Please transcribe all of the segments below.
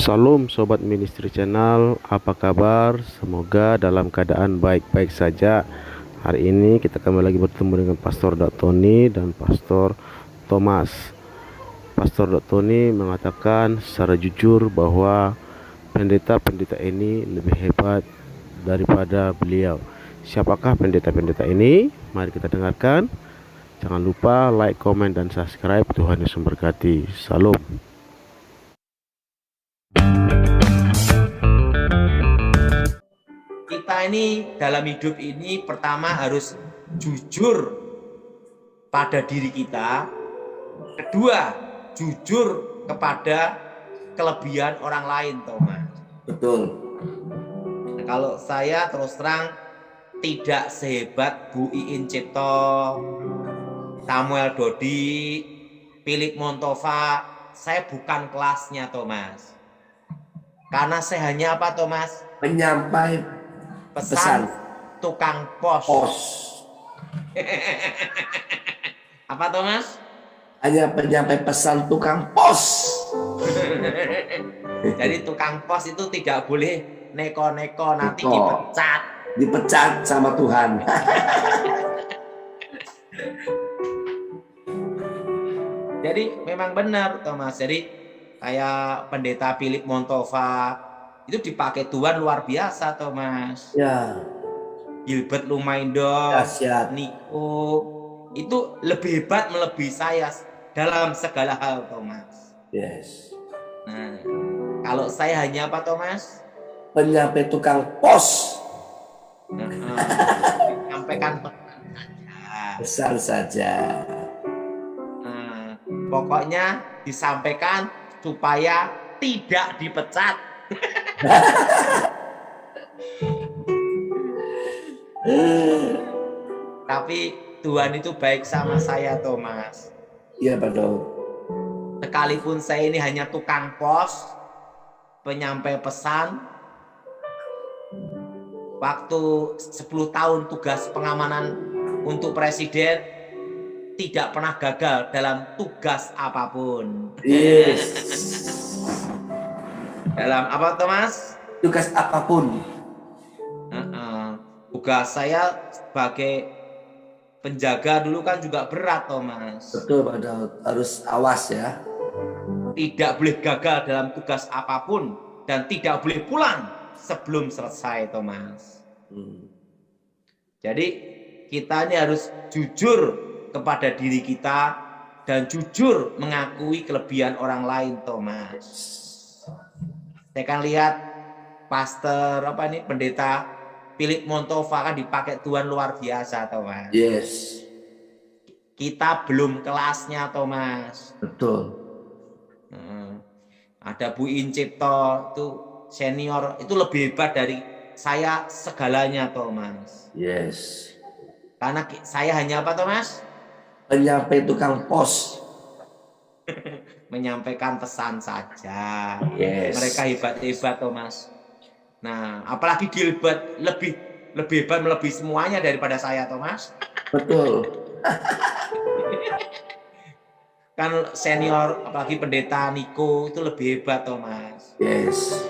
Salam Sobat Ministry Channel, apa kabar? Semoga dalam keadaan baik-baik saja. Hari ini kita kembali lagi bertemu dengan Pastor Dok Tony dan Pastor Thomas. Pastor Dok Tony mengatakan secara jujur bahwa pendeta-pendeta ini lebih hebat daripada beliau. Siapakah pendeta-pendeta ini? Mari kita dengarkan. Jangan lupa like, komen, dan subscribe. Tuhan Yesus memberkati. Salam. Kita ini dalam hidup ini pertama harus jujur pada diri kita. Kedua, jujur kepada kelebihan orang lain, Thomas. Betul. Nah, kalau saya terus terang tidak sehebat Bu Iin Cipto, Samuel Dodi, Philip Montova. Saya bukan kelasnya, Thomas. Karena saya hanya apa, Thomas? Penyampai pesan tukang pos. Apa, Thomas? Hanya penyampai pesan tukang pos. Jadi tukang pos itu tidak boleh neko-neko, nanti dipecat sama Tuhan. Jadi memang benar, Thomas. Jadi kayak pendeta Philip Montova itu dipakai Tuhan luar biasa, Thomas. Ya. Gilbert Lumaindo, Niko itu lebih hebat melebihi saya dalam segala hal, Thomas. Yes. Nah, kalau saya hanya apa, Thomas? Penyampai tukang pos. Menyampaikan pesan saja. Pokoknya disampaikan supaya tidak dipecat. Tapi Tuhan itu baik sama saya, Thomas. Iya, betul. Sekalipun saya ini hanya tukang pos, penyampai pesan, waktu 10 tahun tugas pengamanan untuk presiden, tidak pernah gagal dalam tugas apapun. Yes. Dalam apa, Thomas? Tugas apapun. Tugas saya sebagai penjaga dulu kan juga berat, Thomas. Betul, Pak Daud. Harus awas ya. Tidak boleh gagal dalam tugas apapun dan tidak boleh pulang sebelum selesai, Thomas. Jadi kita ini harus jujur kepada diri kita dan jujur mengakui kelebihan orang lain, Thomas. Saya kan lihat pastor pendeta Philip Montova kan dipakai Tuhan luar biasa, Thomas. Yes. Kita belum kelasnya, Thomas. Betul. Ada Bu Iin Cipto itu senior, itu lebih hebat dari saya segalanya, Thomas. Yes. Karena saya hanya apa, Thomas? Penyampai tukang pos. Menyampaikan pesan saja. Yes. Mereka hebat-hebat, Thomas. Nah, apalagi Gilbert lebih hebat melebihi semuanya daripada saya, Thomas. Betul. Kan senior, apalagi pendeta Niko itu lebih hebat, Thomas. Yes.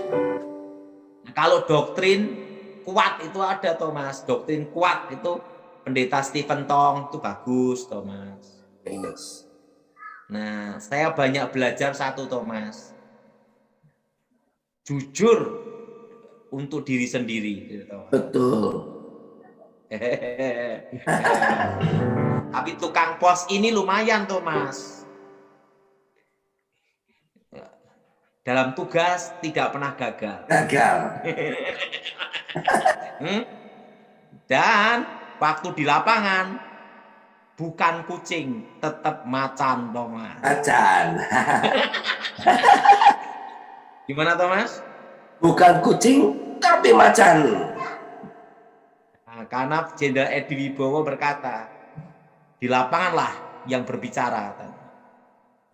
Nah, kalau doktrin kuat itu ada, Thomas. Doktrin kuat itu pendeta Stephen Tong itu bagus, Thomas. Yes. Nah, saya banyak belajar satu, Thomas. Jujur untuk diri sendiri, gitu, Thomas. Betul. Tapi tukang pos ini lumayan, Thomas. Dalam tugas tidak pernah gagal. Dan waktu di lapangan bukan kucing, tetap macan, Thomas. Macan. Gimana, Thomas? Bukan kucing, tapi macan. Nah, karena Jenderal Edi Wibowo berkata, di lapanganlah yang berbicara.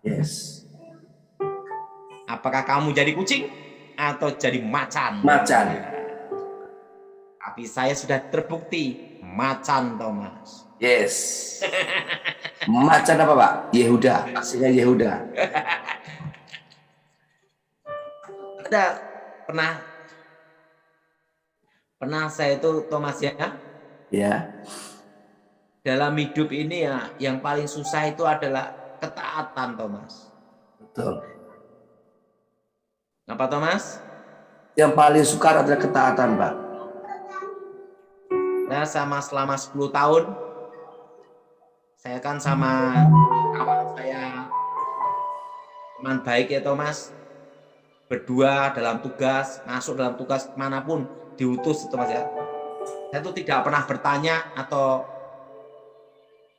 Yes. Apakah kamu jadi kucing atau jadi macan? Macan. Tapi saya sudah terbukti macan, Thomas. Yes. Macan apa, Pak? Yehuda. Aslinya Yehuda. Ada pernah saya itu Thomas ya, Ya, dalam hidup ini ya yang paling susah itu adalah ketaatan Thomas. betul. Apa Thomas? Yang paling sukar adalah ketaatan, Pak. Nah, selama 10 tahun saya kan sama kawan saya, teman baik ya Thomas, berdua dalam tugas, masuk dalam tugas manapun diutus Thomas ya. Saya tuh tidak pernah bertanya atau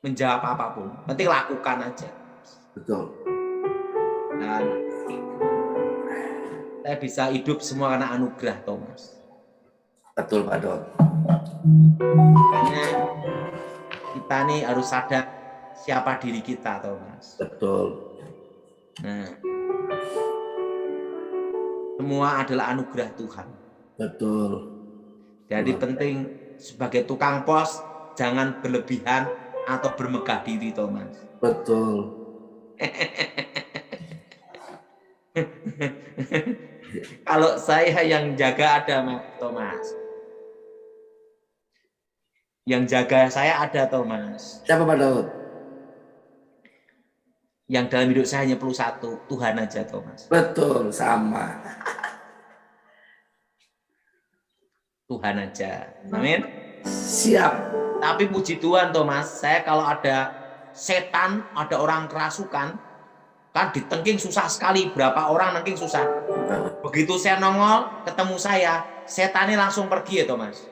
menjawab apapun, penting lakukan aja. Betul. Dan saya bisa hidup semua karena anugerah Thomas. Betul, Pak Dot. Makanya kita nih harus sadar siapa diri kita Thomas. Betul. Nah, semua adalah anugerah Tuhan. Betul. Jadi penting sebagai tukang pos jangan berlebihan atau bermegah diri Thomas. Betul. Kalau saya yang jaga ada Thomas. Yang jaga saya ada Thomas. Siapa, Pak Daud? Yang dalam hidup saya hanya perlu satu, Tuhan aja Thomas. Betul, sama. Tuhan aja. Amin. Siap. Tapi puji Tuhan Thomas, saya kalau ada setan, ada orang kerasukan, kan ditengking susah sekali. Berapa orang nengking susah. Begitu saya nongol, ketemu saya, setannya langsung pergi ya Thomas.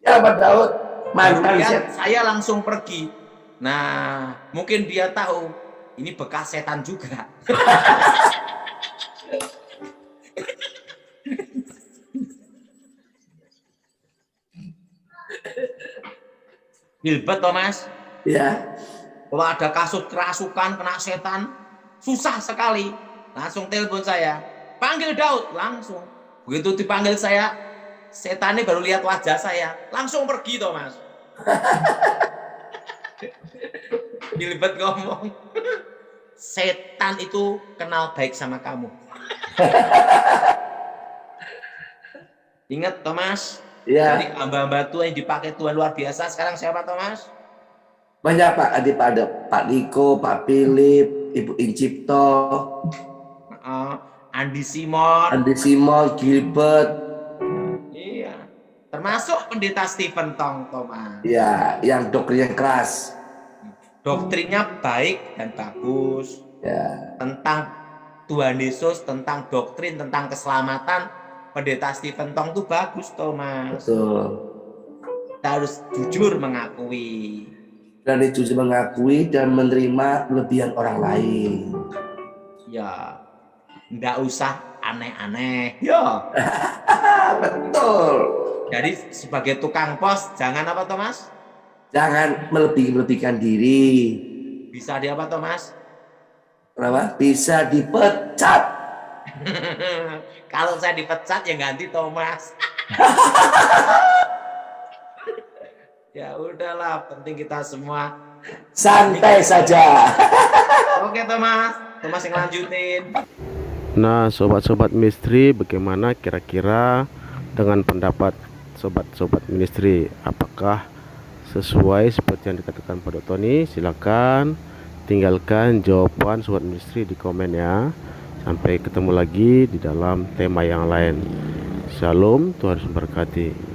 Ya, Pak Daud. Mantan Kemudian saya langsung pergi. Nah, mungkin dia tahu ini bekas setan juga. Hilbet Thomas. Ya. Kalau ada kasus kerasukan kena setan, susah sekali. Langsung telepon saya, panggil Daud langsung. Begitu dipanggil saya, setannya baru lihat wajah saya, langsung pergi Thomas. Hilbet ngomong, setan itu kenal baik sama kamu. Ingat Thomas, Ya. jadi hamba-hamba Tuhan yang dipakai Tuhan luar biasa. Sekarang siapa Thomas? Banyak Pak, ada Pak Niko, Pak Philip, Ibu Incipto, Andi Simon. Andi Simon, Gilbert. Iya. Termasuk pendeta Stephen Tong Thomas. Ya, yang doktrinnya keras. Doktrinnya baik dan bagus. Ya. Tentang Tuhan Yesus, tentang doktrin, tentang keselamatan. Pendeta Stephen Tong itu bagus Thomas. Betul. Kita harus jujur mengakui. Dan jujur mengakui dan menerima kelebihan orang lain. Ya, nggak usah aneh-aneh. Ya. Betul. Jadi sebagai tukang pos, jangan apa Thomas? Jangan melebih-lebihkan diri. Bisa di apa Thomas? Kenapa? Bisa dipecat. Kalau saya dipecat ya ganti Thomas. Ya udahlah, penting kita semua Santai saja. oke Thomas yang lanjutin. Nah, sobat-sobat misteri, bagaimana kira-kira dengan pendapat sobat-sobat ministry? Apakah sesuai seperti yang dikatakan Pak Dr. Tony? Silakan tinggalkan jawaban sobat ministry di komen ya. Sampai ketemu lagi di dalam tema yang lain. Shalom, Tuhan memberkati.